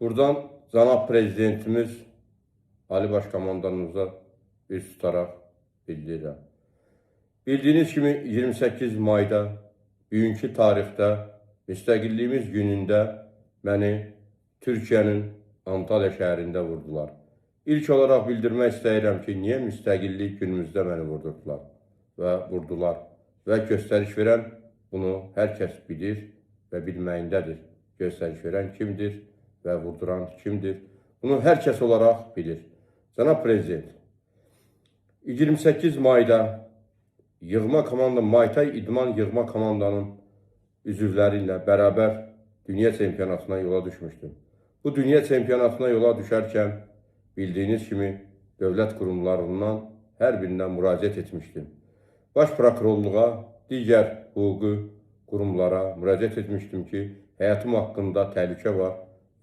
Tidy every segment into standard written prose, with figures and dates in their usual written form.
Buradan Cənab Prezidentimiz Ali Başkomandanımıza üz tutaraq bildirirəm. Bildiyiniz kimi 28 mayda bugünkü tarixdə müstəqilliyimiz günündə məni Türkiyənin Antalya şəhərində vurdular. İlk olaraq bildirmək istəyirəm ki, niyə müstəqillik günümüzdə məni vurdular və göstəriş verən bunu hər kəs bilir və bilməyindədir. Göstəriş verən kimdir və vurduran kimdir? Bunu hər kəs olaraq bilir. Cənab Prezident, 28 mayda Maytay İdman Yığma komandanın üzvləri ilə bərabər dünya çempionatına yola düşmüşdüm. Bu dünya çempionatına yola düşərkən bildiyiniz kimi dövlət qurumlarından hər birindən müraciət etmişdim. Baş prokurorluğa, digər hüquqi qurumlara müraciət etmişdim ki, həyatım haqqında təhlükə var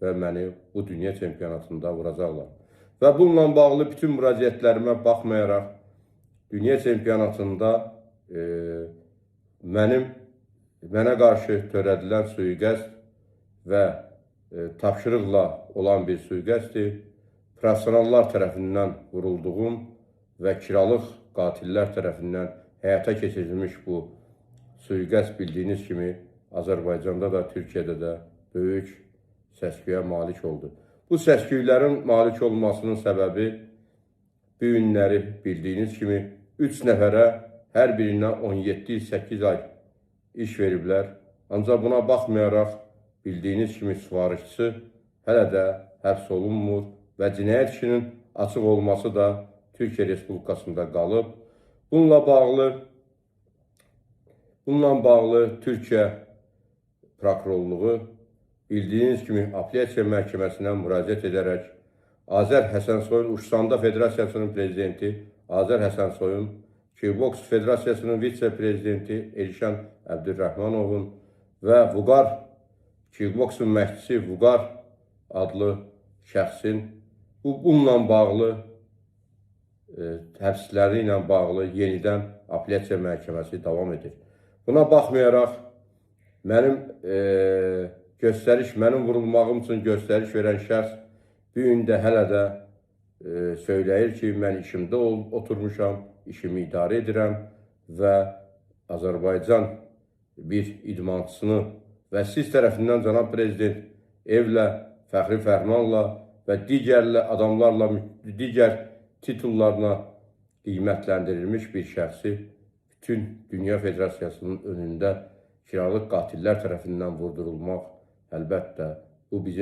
və məni bu dünya çempionatında vuracaqlar. Və bununla bağlı bütün müraciətlərimə baxmayaraq, dünya çempionatında mənə qarşı törədilən sui-qəsd və tapşırıqla olan bir sui-qəsddir. Professionallar tərəfindən vurulduğum və kiralıq qatillər tərəfindən həyata keçirilmiş bu sui-qəsd bildiyiniz kimi Azərbaycanda da, Türkiyədə də böyük səs-küyə malik oldu. Bu səs-küylərin malik olmasının səbəbi bu günləri bildiyiniz kimi 3 nəfərə hər birindən 17-8 ay iş veriblər. Ancaq buna baxmayaraq bildiyiniz kimi sifarişçisi hələ də həbs olunmur və cinayət işinin açıq olması da Türkiyə Respublikasında qalıb. Bununla bağlı Türkiyə prokurorluğu bildiyiniz kimi apellyasiya məhkəməsinə müraciət edərək Azər Həsənsoyun Uçsanda Federasiyasının prezidenti Azər Həsənsoyun, Kickboks Federasiyasının vitse-prezidenti Elşən Əbdürrəhmanovun və Vüqar Kickboksun məşqçisi Vüqar adlı şəxsin bununla bağlı həbsləri ilə bağlı yenidən apellyasiya məhkəməsi davam edir. Buna baxmayaraq mənim vurulmağım üçün göstəriş verən şəxs bu gün də hələ də söyləyir ki, mən işimdə oturmuşam, işimi idarə edirəm və Azərbaycan bir idmançısını və siz tərəfindən Cənab Prezident evlə, fəxri fərmanla və digər adamlarla, digər titullarla qiymətləndirilmiş bir şəxsi bütün Dünya Federasiyasının önündə kiralıq qatillər tərəfindən vurdurulmaq əlbəttə bu bizim